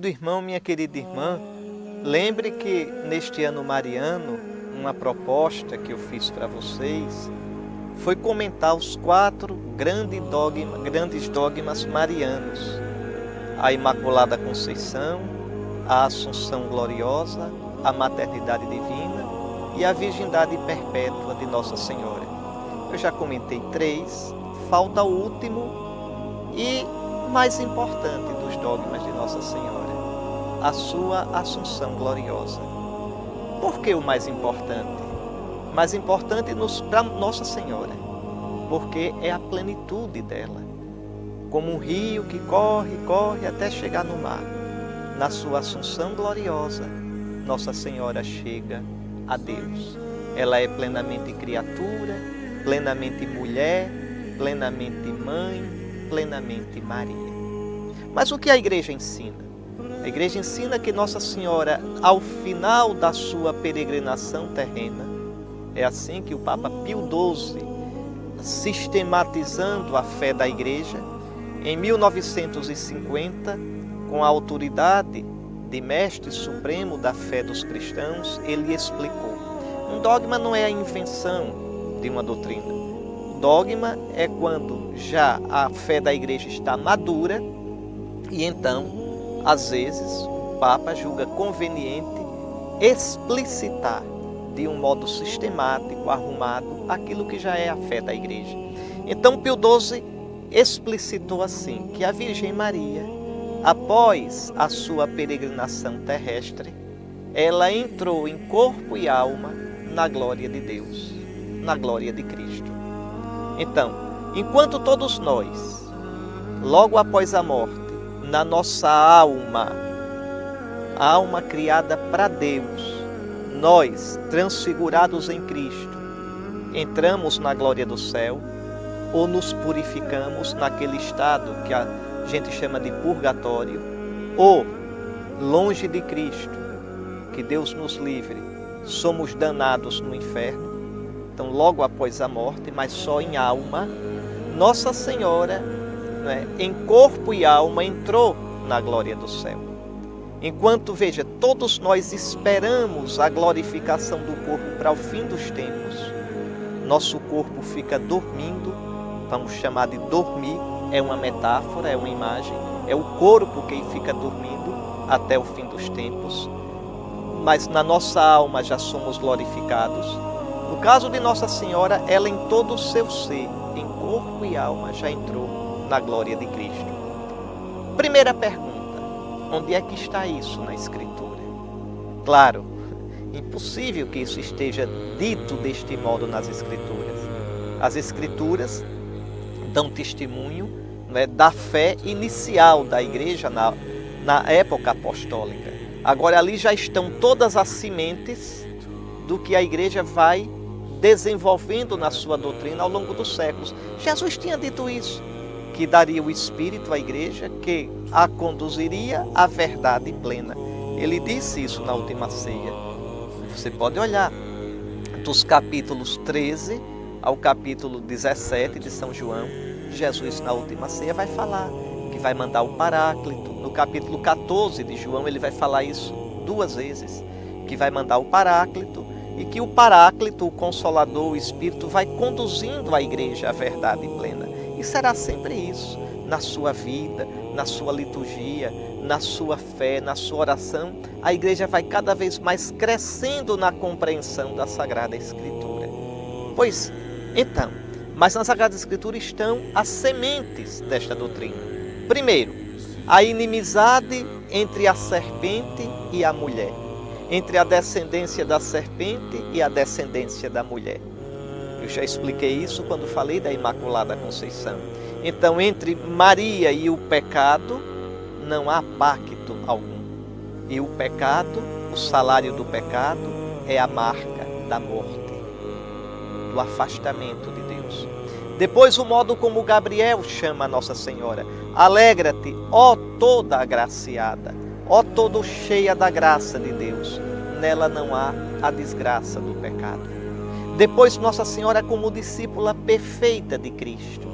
Do irmão, minha querida irmã, lembre que neste ano mariano, uma proposta que eu fiz para vocês foi comentar os 4 grandes dogmas marianos: a Imaculada Conceição, a Assunção Gloriosa, a Maternidade Divina e a Virgindade Perpétua de Nossa Senhora. Eu já comentei 3, falta o último e mais importante dos dogmas de Nossa Senhora, a sua Assunção Gloriosa. Por que o mais importante? Mais importante para Nossa Senhora, porque é a plenitude dela, como um rio que corre até chegar no mar. Na sua Assunção Gloriosa, Nossa Senhora chega a Deus. Ela é plenamente criatura, plenamente mulher, plenamente mãe, plenamente Maria. Mas o que a Igreja ensina? A Igreja ensina que Nossa Senhora, ao final da sua peregrinação terrena, é assim que o Papa Pio XII, sistematizando a fé da Igreja, em 1950, com a autoridade de Mestre Supremo da fé dos cristãos, ele explicou: um dogma não é a invenção de uma doutrina. O dogma é quando já a fé da Igreja está madura e então, às vezes, o Papa julga conveniente explicitar de um modo sistemático, arrumado, aquilo que já é a fé da Igreja. Então, Pio XII explicitou assim, que a Virgem Maria, após a sua peregrinação terrestre, ela entrou em corpo e alma na glória de Deus, na glória de Cristo. Então, enquanto todos nós, logo após a morte, na nossa alma, a alma criada para Deus, nós, transfigurados em Cristo, entramos na glória do céu ou nos purificamos naquele estado que a gente chama de purgatório, ou, longe de Cristo, que Deus nos livre, somos danados no inferno. Então, logo após a morte, mas só em alma, Nossa Senhora, em corpo e alma, entrou na glória do céu. Enquanto, veja, todos nós esperamos a glorificação do corpo para o fim dos tempos, nosso corpo fica dormindo, vamos chamar de dormir, é uma metáfora, é uma imagem, é o corpo quem fica dormindo até o fim dos tempos, mas na nossa alma já somos glorificados. No caso de Nossa Senhora, ela em todo o seu ser, em corpo e alma, já entrou na glória de Cristo. Primeira pergunta: onde é que está isso na Escritura? Claro, impossível que isso esteja dito deste modo nas Escrituras. As Escrituras dão testemunho da fé inicial da Igreja na época apostólica. Agora ali já estão todas as sementes do que a Igreja vai desenvolvendo na sua doutrina ao longo dos séculos. Jesus tinha dito isso, que daria o Espírito à Igreja, que a conduziria à verdade plena. Ele disse isso na última ceia. Você pode olhar dos capítulos 13 ao capítulo 17 de São João. Jesus na última ceia vai falar que vai mandar o Paráclito. No capítulo 14 de João ele vai falar isso 2 vezes, que vai mandar o Paráclito e que o Paráclito, o Consolador, o Espírito, vai conduzindo a Igreja à verdade plena. E será sempre isso, na sua vida, na sua liturgia, na sua fé, na sua oração. A Igreja vai cada vez mais crescendo na compreensão da Sagrada Escritura. Pois, então, mas na Sagrada Escritura estão as sementes desta doutrina. Primeiro, a inimizade entre a serpente e a mulher, entre a descendência da serpente e a descendência da mulher. Eu já expliquei isso quando falei da Imaculada Conceição. Então, entre Maria e o pecado, não há pacto algum. E o pecado, o salário do pecado, é a marca da morte, do afastamento de Deus. Depois, o modo como Gabriel chama a Nossa Senhora: alegra-te, ó toda agraciada, ó toda cheia da graça de Deus. Nela não há a desgraça do pecado. Depois, Nossa Senhora como discípula perfeita de Cristo.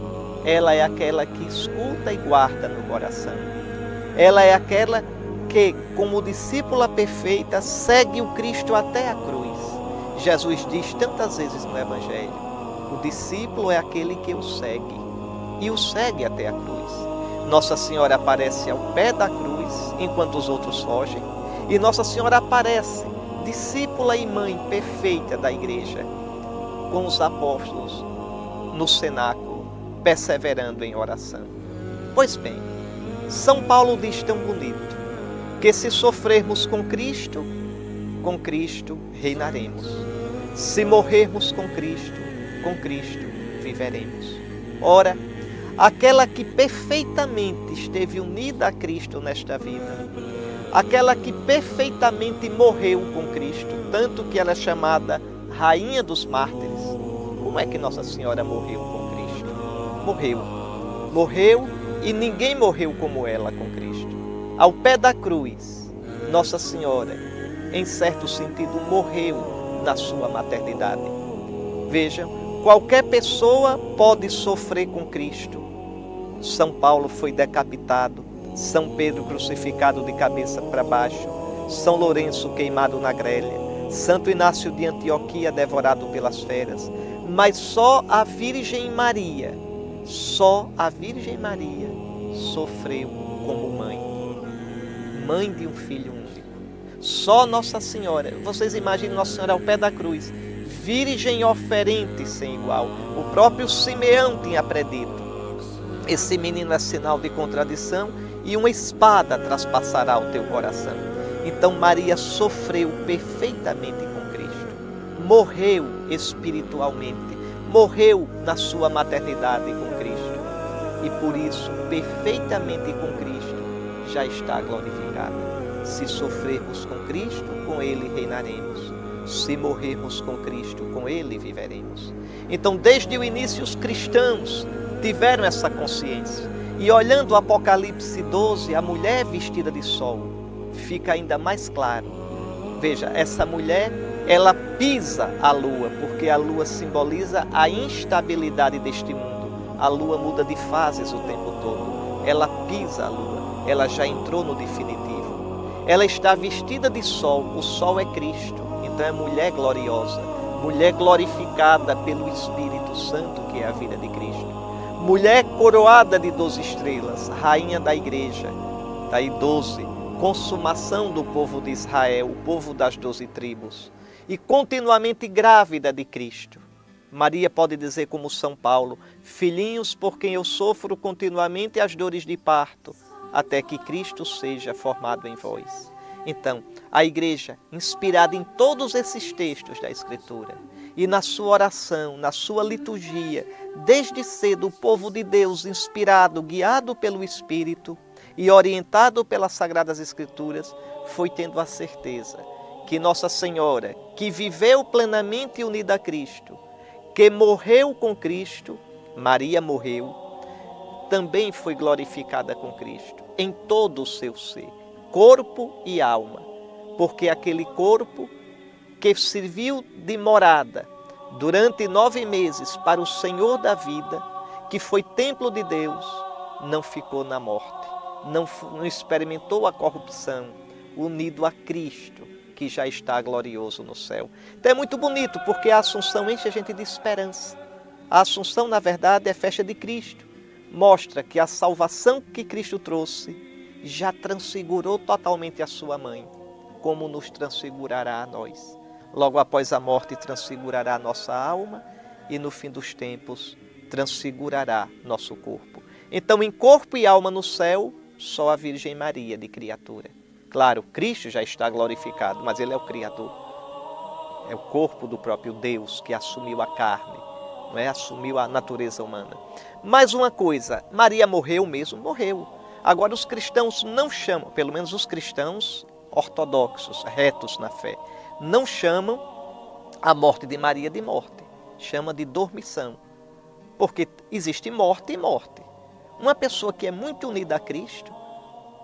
Ela é aquela que escuta e guarda no coração. Ela é aquela que, como discípula perfeita, segue o Cristo até a cruz. Jesus diz tantas vezes no Evangelho: o discípulo é aquele que o segue, e o segue até a cruz. Nossa Senhora aparece ao pé da cruz, enquanto os outros fogem, e Nossa Senhora aparece, discípula e mãe perfeita da Igreja, com os apóstolos no cenáculo, perseverando em oração. Pois bem, São Paulo diz tão bonito, que se sofrermos com Cristo reinaremos. Se morrermos com Cristo viveremos. Ora, aquela que perfeitamente esteve unida a Cristo nesta vida, aquela que perfeitamente morreu com Cristo, tanto que ela é chamada Rainha dos Mártires. Como é que Nossa Senhora morreu com Cristo? Morreu e ninguém morreu como ela com Cristo. Ao pé da cruz, Nossa Senhora, em certo sentido, morreu na sua maternidade. Vejam, qualquer pessoa pode sofrer com Cristo. São Paulo foi decapitado, São Pedro crucificado de cabeça para baixo, São Lourenço queimado na grelha, Santo Inácio de Antioquia devorado pelas feras, mas só a Virgem Maria sofreu como mãe de um filho único. Só Nossa Senhora, vocês imaginem Nossa Senhora ao pé da cruz, virgem oferente sem igual. O próprio Simeão tinha predito: esse menino é sinal de contradição e uma espada traspassará o teu coração. Então Maria sofreu perfeitamente com Cristo, morreu espiritualmente, morreu na sua maternidade com Cristo, e por isso, perfeitamente com Cristo, já está glorificada. Se sofrermos com Cristo, com Ele reinaremos. Se morrermos com Cristo, com Ele viveremos. Então, desde o início, os cristãos tiveram essa consciência. E olhando o Apocalipse 12, a mulher vestida de sol, fica ainda mais claro. Veja, essa mulher, ela pisa a lua, porque a lua simboliza a instabilidade deste mundo. A lua muda de fases o tempo todo. Ela pisa a lua, ela já entrou no definitivo. Ela está vestida de sol, o sol é Cristo. Então é mulher gloriosa, mulher glorificada pelo Espírito Santo, que é a vida de Cristo. Mulher coroada de 12 estrelas, rainha da igreja, daí 12, consumação do povo de Israel, o povo das 12 tribos, e continuamente grávida de Cristo. Maria pode dizer como São Paulo: filhinhos, por quem eu sofro continuamente as dores de parto, até que Cristo seja formado em vós. Então, a igreja, inspirada em todos esses textos da Escritura, e na sua oração, na sua liturgia, desde cedo o povo de Deus, inspirado, guiado pelo Espírito e orientado pelas Sagradas Escrituras, foi tendo a certeza que Nossa Senhora, que viveu plenamente unida a Cristo, que morreu com Cristo, Maria morreu, também foi glorificada com Cristo, em todo o seu ser, corpo e alma, porque aquele corpo que serviu de morada durante 9 meses para o Senhor da vida, que foi templo de Deus, não ficou na morte, não experimentou a corrupção, unido a Cristo, que já está glorioso no céu. Então é muito bonito, porque a Assunção enche a gente de esperança. A Assunção, na verdade, é festa de Cristo. Mostra que a salvação que Cristo trouxe já transfigurou totalmente a sua mãe, como nos transfigurará a nós. Logo após a morte, transfigurará a nossa alma e no fim dos tempos, transfigurará nosso corpo. Então, em corpo e alma no céu, só a Virgem Maria de criatura. Claro, Cristo já está glorificado, mas Ele é o Criador. É o corpo do próprio Deus que assumiu a carne, não é? Assumiu a natureza humana. Mais uma coisa, Maria morreu mesmo? Morreu. Agora os cristãos não chamam, pelo menos os cristãos ortodoxos, retos na fé, não chamam a morte de Maria de morte, chama de dormição. Porque existe morte e morte. Uma pessoa que é muito unida a Cristo,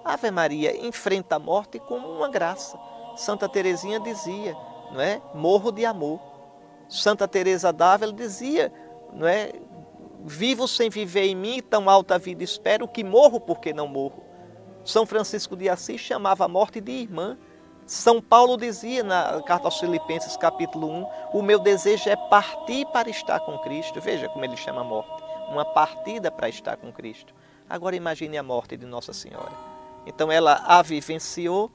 Ave Maria, enfrenta a morte como uma graça. Santa Teresinha dizia, não é? Morro de amor. Santa Teresa d'Ávila dizia, não é? Vivo sem viver em mim, tão alta vida espero, que morro porque não morro. São Francisco de Assis chamava a morte de irmã. São Paulo dizia na carta aos Filipenses, capítulo 1, o meu desejo é partir para estar com Cristo. Veja como ele chama a morte, uma partida para estar com Cristo. Agora imagine a morte de Nossa Senhora. Então ela a vivenciou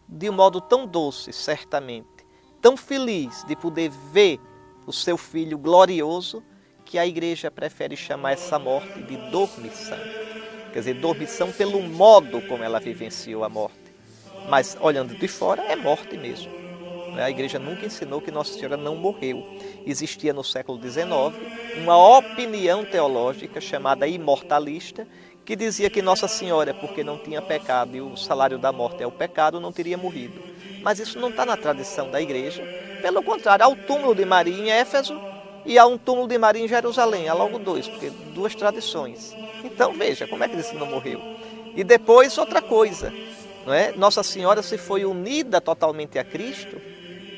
de um modo tão doce, certamente, tão feliz de poder ver o seu filho glorioso, que a igreja prefere chamar essa morte de dormição. Quer dizer, dormição pelo modo como ela vivenciou a morte. Mas, olhando de fora, é morte mesmo. A igreja nunca ensinou que Nossa Senhora não morreu. Existia no século XIX uma opinião teológica chamada imortalista, que dizia que Nossa Senhora, porque não tinha pecado e o salário da morte é o pecado, não teria morrido. Mas isso não está na tradição da igreja. Pelo contrário, há o túmulo de Maria em Éfeso e há um túmulo de Maria em Jerusalém. Há logo dois, porque duas tradições. Então veja, como é que isso não morreu? E depois outra coisa, não é? Nossa Senhora, se foi unida totalmente a Cristo,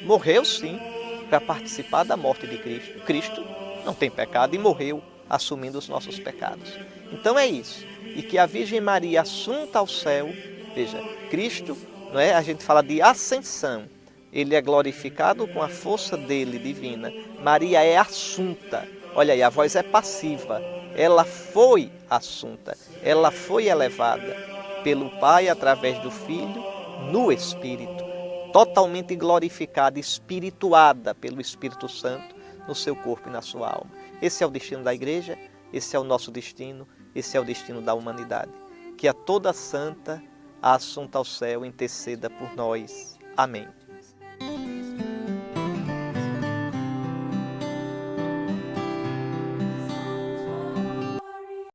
morreu sim, para participar da morte de Cristo. Cristo não tem pecado e morreu assumindo os nossos pecados. Então é isso. E que a Virgem Maria assunta ao céu, veja, Cristo, não é? A gente fala de ascensão. Ele é glorificado com a força dele divina. Maria é assunta. Olha aí, a voz é passiva. Ela foi assunta. Ela foi elevada pelo Pai através do Filho no Espírito. Totalmente glorificada, espirituada pelo Espírito Santo no seu corpo e na sua alma. Esse é o destino da igreja, esse é o nosso destino, esse é o destino da humanidade. Que a toda santa, a assunta ao céu, interceda por nós. Amém.